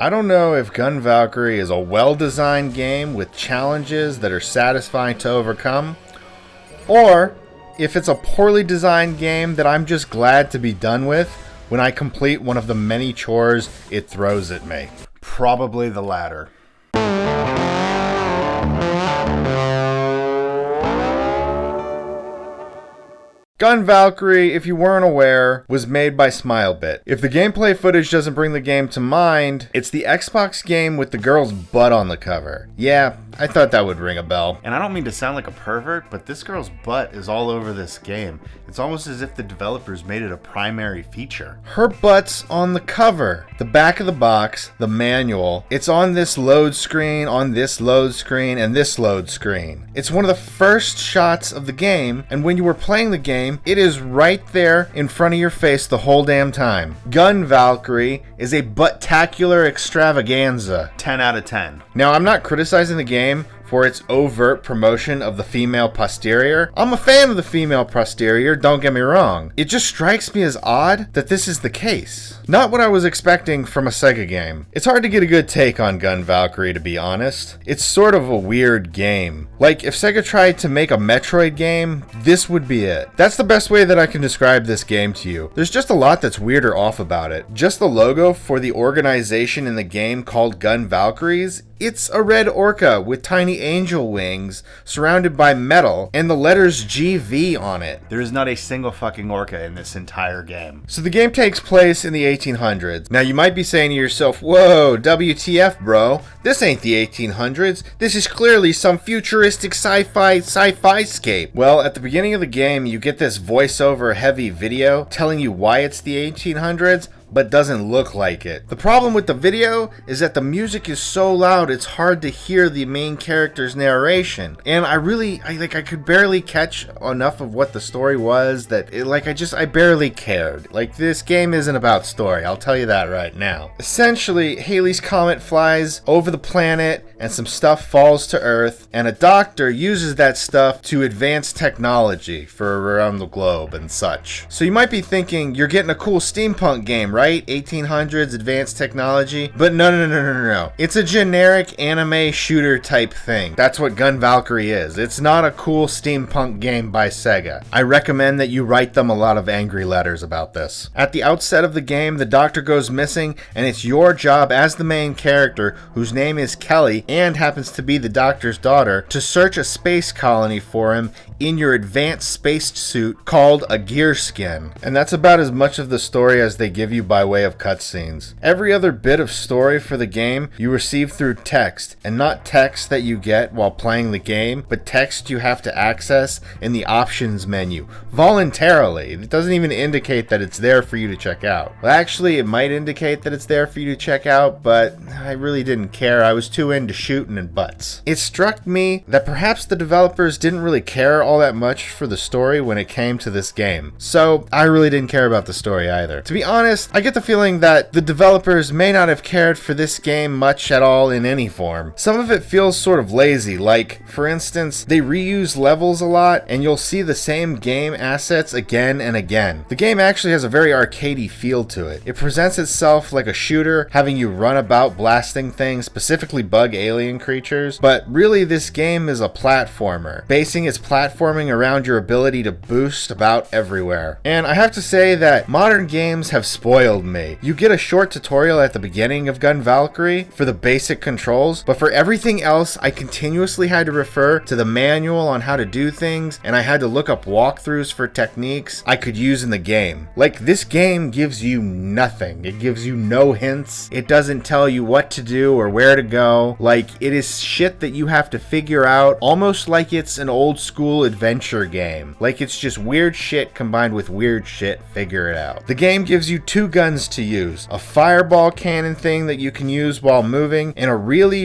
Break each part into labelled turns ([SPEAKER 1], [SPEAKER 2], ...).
[SPEAKER 1] I don't know if Gunvalkyrie is a well-designed game with challenges that are satisfying to overcome, or if it's a poorly designed game that I'm just glad to be done with when I complete one of the many chores it throws at me. Probably the latter. Gunvalkyrie, if you weren't aware, was made by Smilebit. If the gameplay footage doesn't bring the game to mind, it's the Xbox game with the girl's butt on the cover. Yeah, I thought that would ring a bell. And I don't mean to sound like a pervert, but this girl's butt is all over this game. It's almost as if the developers made it a primary feature. Her butt's on the cover, the back of the box, the manual. It's on this load screen, on this load screen, and this load screen. It's one of the first shots of the game, and when you were playing the game, it is right there in front of your face the whole damn time. Gunvalkyrie is a butt-tacular extravaganza. 10 out of 10. Now, I'm not criticizing the game for its overt promotion of the female posterior. I'm a fan of the female posterior, don't get me wrong. It just strikes me as odd that this is the case. Not what I was expecting from a Sega game. It's hard to get a good take on Gunvalkyrie, to be honest. It's sort of a weird game. Like, if Sega tried to make a Metroid game, this would be it. That's the best way that I can describe this game to you. There's just a lot that's weird or off about it. Just the logo for the organization in the game called Gunvalkyries, it's a red orca with tiny angel wings surrounded by metal and the letters GV on it. There is not a single fucking orca in this entire game. So the game takes place in the 1800s. Now you might be saying to yourself, whoa, WTF bro, this ain't the 1800s. This is clearly some futuristic sci-fi scape. Well, at the beginning of the game you get this voiceover heavy video telling you why it's the 1800s, but doesn't look like it. The problem with the video is that the music is so loud it's hard to hear the main character's narration. And I could barely catch enough of what the story was that I barely cared. Like, this game isn't about story, I'll tell you that right now. Essentially, Halley's Comet flies over the planet and some stuff falls to Earth, and a doctor uses that stuff to advance technology for around the globe and such. So you might be thinking you're getting a cool steampunk game, right? 1800s advanced technology, but no. It's a generic anime shooter type thing. That's what Gunvalkyrie is. It's not a cool steampunk game by Sega. I recommend that you write them a lot of angry letters about this. At the outset of the game, the doctor goes missing, and it's your job as the main character, whose name is Kelly and happens to be the doctor's daughter, to search a space colony for him in your advanced space suit called a gear skin. And that's about as much of the story as they give you by way of cutscenes. Every other bit of story for the game you receive through text, and not text that you get while playing the game, but text you have to access in the options menu voluntarily. It doesn't even indicate that it's there for you to check out. Well, actually, it might indicate that it's there for you to check out, but I really didn't care. I was too into shooting and butts. It struck me that perhaps the developers didn't really care all that much for the story when it came to this game. So I really didn't care about the story either. To be honest, I get the feeling that the developers may not have cared for this game much at all in any form. Some of it feels sort of lazy, like, for instance, they reuse levels a lot and you'll see the same game assets again and again. The game actually has a very arcadey feel to it. It presents itself like a shooter, having you run about blasting things, specifically bug alien creatures, but really this game is a platformer, basing its platforming around your ability to boost about everywhere. And I have to say that modern games have spoiled me. You get a short tutorial at the beginning of Gunvalkyrie for the basic controls, but for everything else I continuously had to refer to the manual on how to do things, and I had to look up walkthroughs for techniques I could use in the game. Like, this game gives you nothing. It gives you no hints. It doesn't tell you what to do or where to go. Like, it is shit that you have to figure out, almost like it's an old school adventure game. Like, it's just weird shit combined with weird shit, figure it out. The game gives you two guns to use, a fireball cannon thing that you can use while moving, and a really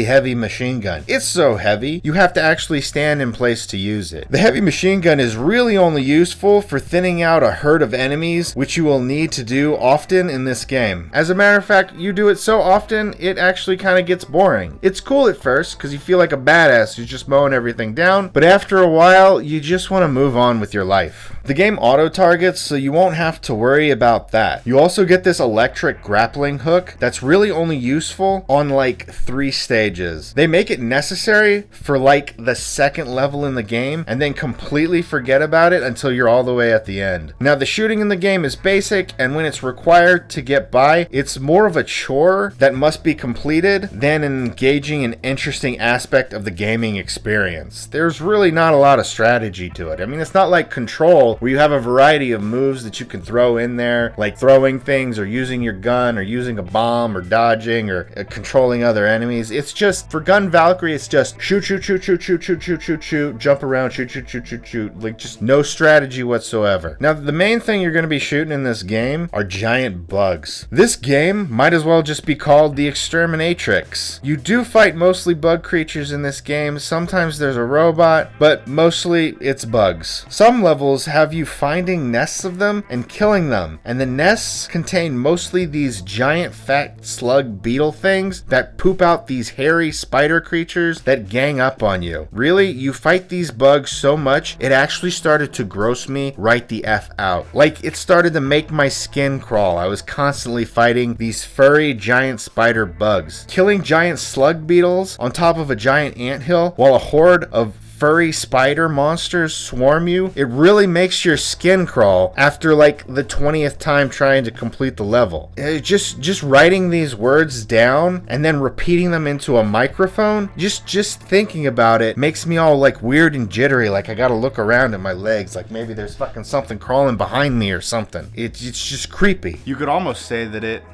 [SPEAKER 1] heavy machine gun. It's so heavy, you have to actually stand in place to use it. The heavy machine gun is really only useful for thinning out a herd of enemies, which you will need to do often in this game. As a matter of fact, you do it so often, it actually kind of gets boring. It's cool at first, because you feel like a badass who's just mowing everything down, but after a while, you just want to move on with your life. The game auto-targets, so you won't have to worry about that. You also get this electric grappling hook that's really only useful on like 3 stages. They make it necessary for like the second level in the game and then completely forget about it until you're all the way at the end. Now the shooting in the game is basic, and when it's required to get by, it's more of a chore that must be completed than an engaging and interesting aspect of the gaming experience. There's really not a lot of strategy to it. I mean, it's not like Control where you have a variety of moves that you can throw in there, like throwing things or using your gun or using a bomb or dodging or controlling other enemies. It's just, for Gunvalkyrie, it's just shoot, shoot, shoot, shoot, shoot, shoot, shoot, shoot, shoot, jump around, shoot, shoot, shoot, shoot, shoot. Like, just no strategy whatsoever. Now, the main thing you're going to be shooting in this game are giant bugs. This game might as well just be called The Exterminatrix. You do fight mostly bug creatures in this game. Sometimes there's a robot, but mostly it's bugs. Some levels have you finding nests of them and killing them, and the nests contain mostly these giant fat slug beetle things that poop out these hairy spider creatures that gang up on you. Really, you fight these bugs so much, it actually started to gross me right the F out. Like, it started to make my skin crawl. I was constantly fighting these furry giant spider bugs. Killing giant slug beetles on top of a giant anthill while a horde of furry spider monsters swarm you, it really makes your skin crawl after like the 20th time trying to complete the level. Just writing these words down and then repeating them into a microphone, just thinking about it makes me all like weird and jittery, like I gotta look around at my legs, like maybe there's fucking something crawling behind me or something. It's just creepy. You could almost say that it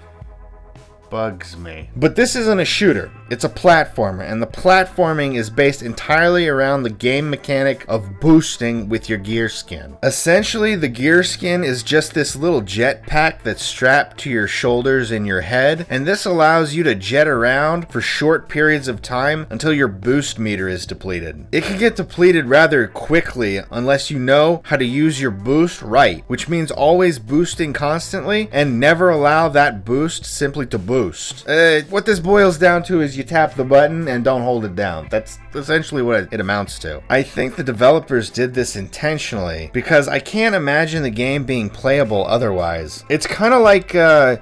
[SPEAKER 1] bugs me. But this isn't a shooter, it's a platformer, and the platforming is based entirely around the game mechanic of boosting with your gear skin. Essentially, the gear skin is just this little jetpack that's strapped to your shoulders and your head, and this allows you to jet around for short periods of time until your boost meter is depleted. It can get depleted rather quickly unless you know how to use your boost right, which means always boosting constantly and never allow that boost simply to boost. What this boils down to is you tap the button and don't hold it down. That's essentially what it amounts to. I think the developers did this intentionally because I can't imagine the game being playable otherwise. It's kind of like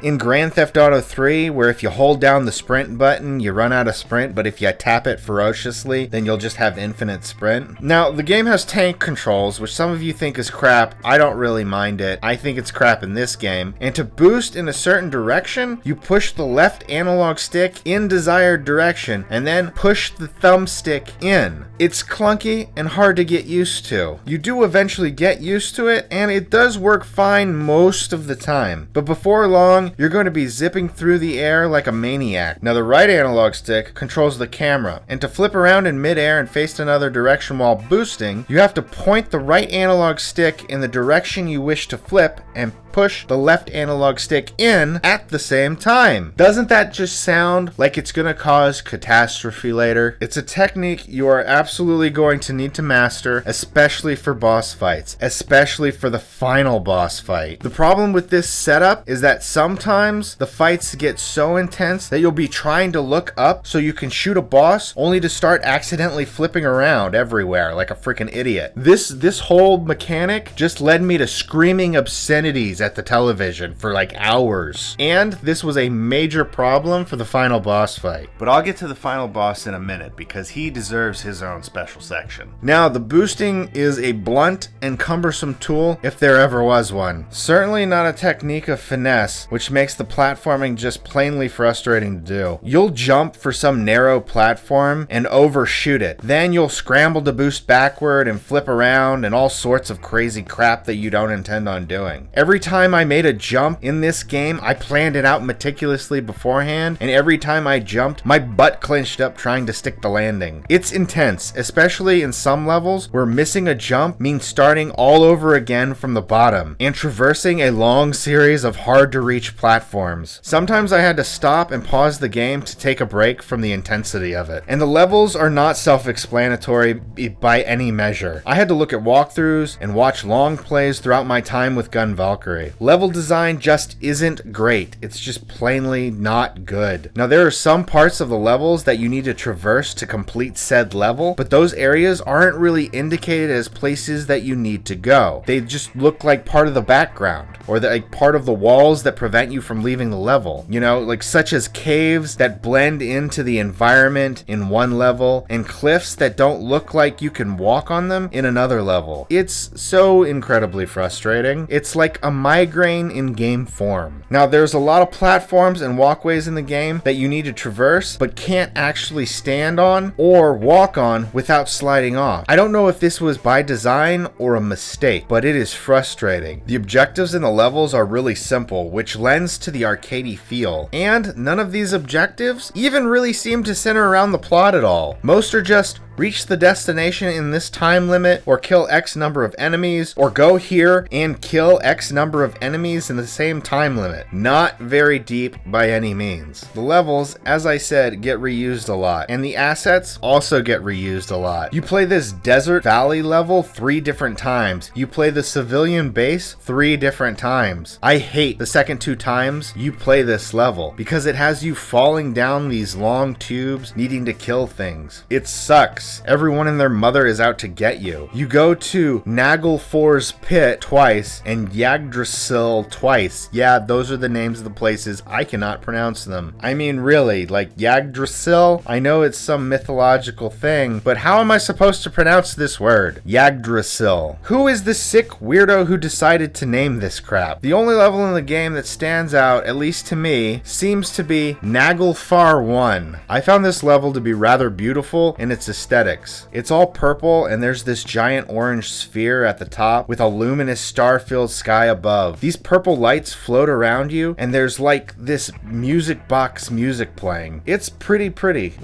[SPEAKER 1] in Grand Theft Auto 3, where if you hold down the sprint button, you run out of sprint, but if you tap it ferociously, then you'll just have infinite sprint. Now, the game has tank controls, which some of you think is crap. I don't really mind it. I think it's crap in this game. And to boost in a certain direction, you push the left analog stick in desired direction and then push the thumbstick in. It's clunky and hard to get used to. You do eventually get used to it, and it does work fine most of the time. But before long, you're going to be zipping through the air like a maniac. Now, the right analog stick controls the camera, and to flip around in midair and face another direction while boosting, you have to point the right analog stick in the direction you wish to flip and push the left analog stick in at the same time. Doesn't that just sound like it's gonna cause catastrophe later? It's a technique you are absolutely going to need to master, especially for boss fights, especially for the final boss fight. The problem with this setup is that sometimes the fights get so intense that you'll be trying to look up so you can shoot a boss only to start accidentally flipping around everywhere like a freaking idiot. This whole mechanic just led me to screaming obscenities at the television for like hours. And this was a major problem for the final boss fight. But I'll get to the final boss in a minute because he deserves his own special section. Now, the boosting is a blunt and cumbersome tool if there ever was one. Certainly not a technique of finesse, which makes the platforming just plainly frustrating to do. You'll jump for some narrow platform and overshoot it. Then you'll scramble to boost backward and flip around and all sorts of crazy crap that you don't intend on doing. Every time I made a jump in this game, I planned it out meticulously beforehand, and every time I jumped, my butt clenched up trying to stick the landing. It's intense, especially in some levels where missing a jump means starting all over again from the bottom and traversing a long series of hard-to-reach platforms. Sometimes I had to stop and pause the game to take a break from the intensity of it. And the levels are not self-explanatory by any measure. I had to look at walkthroughs and watch long plays throughout my time with Gunvalkyrie. Valkyrie. Level design just isn't great. It's just plainly not good. Now, there are some parts of the levels that you need to traverse to complete said level, but those areas aren't really indicated as places that you need to go. They just look like part of the background, or like part of the walls that prevent you from leaving the level. You know, like such as caves that blend into the environment in one level, and cliffs that don't look like you can walk on them in another level. It's so incredibly frustrating. It's like a migraine in game form. Now, there's a lot of platforms and walkways in the game that you need to traverse, but can't actually stand on or walk on without sliding off. I don't know if this was by design or a mistake, but it is frustrating. The objectives in the levels are really simple, which lends to the arcadey feel, and none of these objectives even really seem to center around the plot at all. Most are just reach the destination in this time limit, or kill X number of enemies, or go here and kill X number of enemies in the same time limit. Not very deep by any means. The levels, as I said, get reused a lot, and the assets also get reused a lot. You play this desert valley level 3 different times. You play the civilian base 3 different times. I hate the second 2 times you play this level, because it has you falling down these long tubes needing to kill things. It sucks. Everyone and their mother is out to get you. You go to Naglfor's Pit twice and Yggdrasil twice. Yeah, those are the names of the places. I cannot pronounce them. I mean, really, like Yggdrasil? I know it's some mythological thing, but how am I supposed to pronounce this word? Yggdrasil. Who is the sick weirdo who decided to name this crap? The only level in the game that stands out, at least to me, seems to be Naglfar 1. I found this level to be rather beautiful in its aesthetics. It's all purple, and there's this giant orange sphere at the top with a luminous star-filled sky above. These purple lights float around you, and there's like this music box music playing. It's pretty.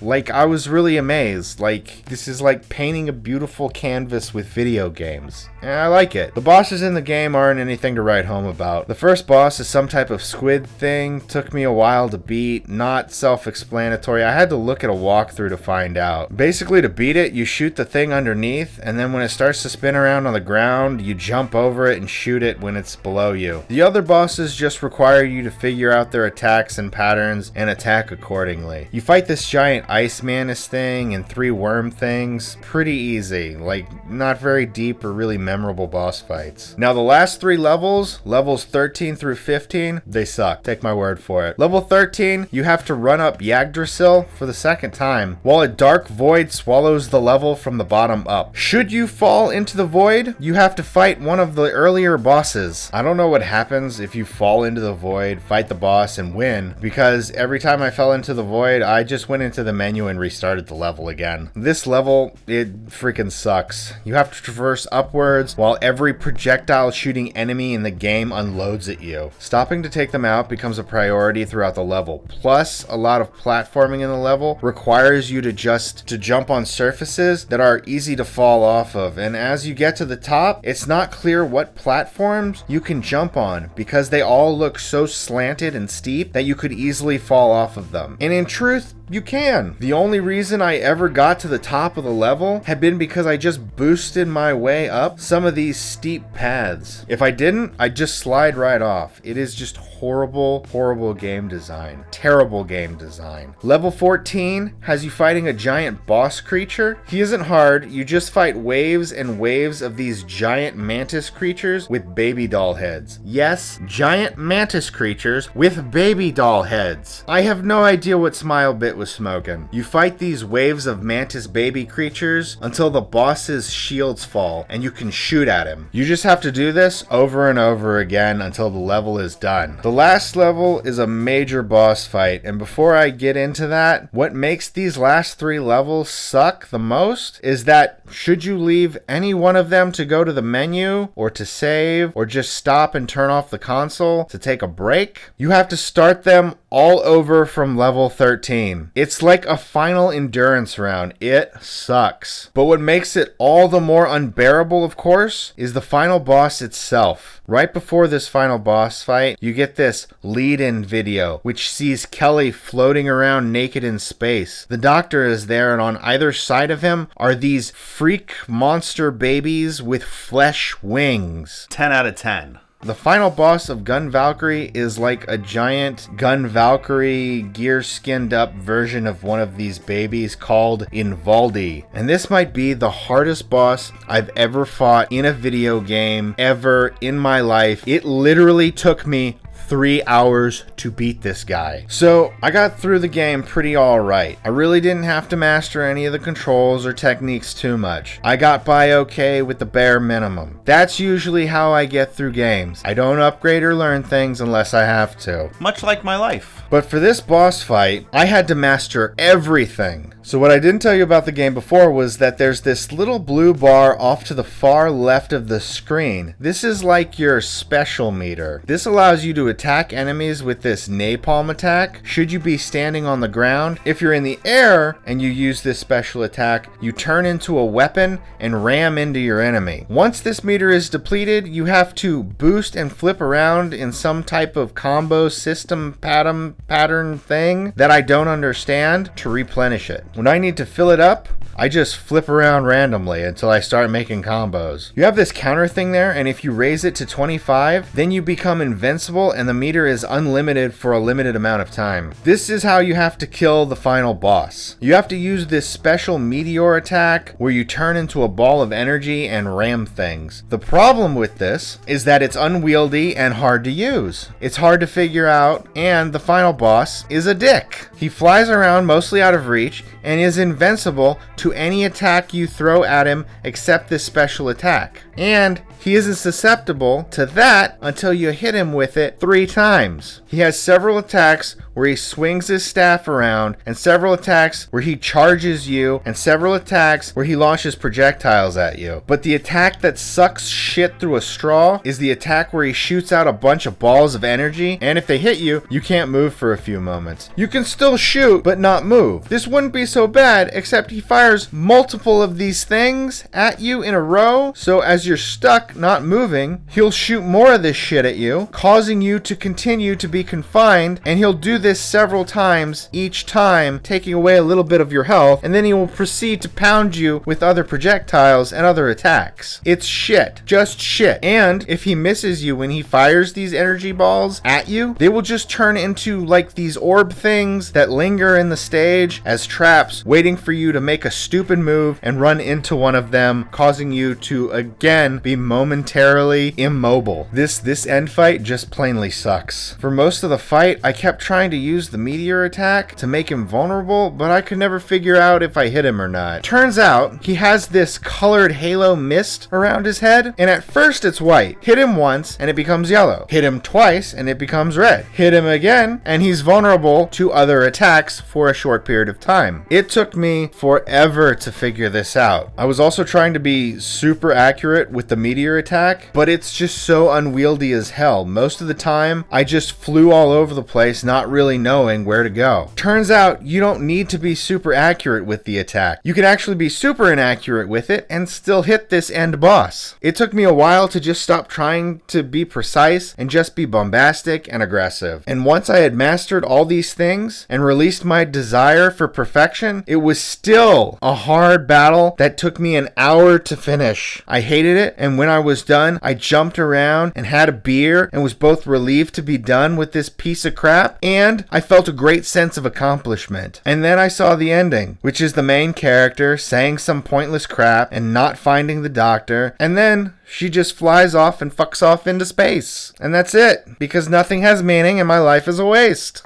[SPEAKER 1] Like, I was really amazed. Like, this is like painting a beautiful canvas with video games. And I like it. The bosses in the game aren't anything to write home about. The first boss is some type of squid thing. Took me a while to beat. Not self-explanatory. I had to look at a walkthrough to find out. Basically, to beat it, you shoot the thing underneath, and then when it starts to spin around on the ground, you jump over it and shoot it when it's below you. The other bosses just require you to figure out their attacks and patterns and attack accordingly. You fight this giant ice mantis thing and 3 worm things. Pretty easy. Like, not very deep or really memorable boss fights. Now, the last 3 levels 13 through 15, they suck. Take my word for it. Level 13, you have to run up Yggdrasil for the second time, while a dark void swallows the level from the bottom up. Should you fall into the void, you have to fight one of the earlier bosses. I don't know what happens if you fall into the void, fight the boss, and win, because every time I fell into the void, I just went into the menu and restarted the level again. This level, it freaking sucks. You have to traverse upwards while every projectile shooting enemy in the game unloads at you. Stopping to take them out becomes a priority throughout the level. Plus, a lot of platforming in the level requires you to jump on surfaces that are easy to fall off of, and as you get to the top, it's not clear what platforms you can jump on because they all look so slanted and steep that you could easily fall off of them. And in truth, you can. The only reason I ever got to the top of the level had been because I just boosted my way up some of these steep paths. If I didn't, I'd just slide right off. It is just horrible game design. Terrible game design. Level 14 has you fighting a giant boss creature. He isn't hard. You just fight waves and waves of these giant mantis creatures with baby doll heads. Yes, giant mantis creatures with baby doll heads. I have no idea what Smilebit was smoking. You fight these waves of mantis baby creatures until the boss's shields fall and you can shoot at him. You just have to do this over and over again until the level is done. The last level is a major boss fight, and before I get into that, what makes these last 3 levels suck the most is that should you leave any one of them to go to the menu or to save or just stop and turn off the console to take a break, you have to start them all over from level 13. It's like a final endurance round. It sucks. But what makes it all the more unbearable, of course, is the final boss itself. Right before this final boss fight, you get this lead-in video, which sees Kelly floating around naked in space. The doctor is there, and on either side of him are these freak monster babies with flesh wings.
[SPEAKER 2] 10 out of 10.
[SPEAKER 1] The final boss of Gunvalkyrie is like a giant Gunvalkyrie gear skinned up version of one of these babies called Invaldi. And this might be the hardest boss I've ever fought in a video game ever in my life. It literally took me 3 hours to beat this guy. So I got through the game pretty alright. I really didn't have to master any of the controls or techniques too much. I got by okay with the bare minimum. That's usually how I get through games. I don't upgrade or learn things unless I have to.
[SPEAKER 2] Much like my life.
[SPEAKER 1] But for this boss fight, I had to master everything. So what I didn't tell you about the game before was that there's this little blue bar off to the far left of the screen. This is like your special meter. This allows you to attack enemies with this napalm attack should you be standing on the ground. If you're in the air and you use this special attack, you turn into a weapon and ram into your enemy. Once this meter is depleted, you have to boost and flip around in some type of combo system pattern thing that I don't understand to replenish it. When I need to fill it up, I just flip around randomly until I start making combos. You have this counter thing there, and if you raise it to 25, then you become invincible and the meter is unlimited for a limited amount of time. This is how you have to kill the final boss. You have to use this special meteor attack where you turn into a ball of energy and ram things. The problem with this is that it's unwieldy and hard to use. It's hard to figure out, and the final boss is a dick. He flies around mostly out of reach and is invincible to any attack you throw at him except this special attack. And he isn't susceptible to that until you hit him with it 3 times. He has several attacks where he swings his staff around, and several attacks where he charges you, and several attacks where he launches projectiles at you. But the attack that sucks shit through a straw is the attack where he shoots out a bunch of balls of energy, and if they hit you, you can't move for a few moments. You can still shoot, but not move. This wouldn't be so bad, except he fires multiple of these things at you in a row, so as you're stuck not moving, he'll shoot more of this shit at you, causing you to continue to be confined, and he'll do this several times, each time taking away a little bit of your health, and then he will proceed to pound you with other projectiles and other attacks. It's shit. Just shit. And if he misses you when he fires these energy balls at you, they will just turn into like these orb things that linger in the stage as traps, waiting for you to make a stupid move and run into one of them, causing you to again be momentarily immobile. This end fight just plainly sucks. For most of the fight, I kept trying to use the meteor attack to make him vulnerable, but I could never figure out if I hit him or not. Turns out he has this colored halo mist around his head, and at first it's white. Hit him once and it becomes yellow. Hit him twice and it becomes red. Hit him again and he's vulnerable to other attacks for a short period of time. It took me forever to figure this out. I was also trying to be super accurate with the meteor attack, but it's just so unwieldy as hell. Most of the time I just flew all over the place, not really knowing where to go. Turns out you don't need to be super accurate with the attack. You can actually be super inaccurate with it and still hit this end boss. It took me a while to just stop trying to be precise and just be bombastic and aggressive. And once I had mastered all these things and released my desire for perfection, it was still a hard battle that took me an hour to finish. I hated it, and when I was done, I jumped around and had a beer and was both relieved to be done with this piece of crap, and I felt a great sense of accomplishment. And then I saw the ending, which is the main character saying some pointless crap and not finding the doctor, and then she just flies off and fucks off into space. And that's it, because nothing has meaning and my life is a waste.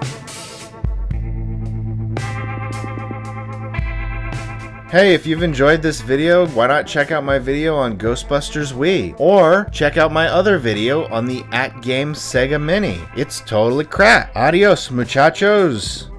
[SPEAKER 1] Hey, if you've enjoyed this video, why not check out my video on Ghostbusters Wii? Or check out my other video on the @Game Sega Mini. It's totally crap. Adios, muchachos.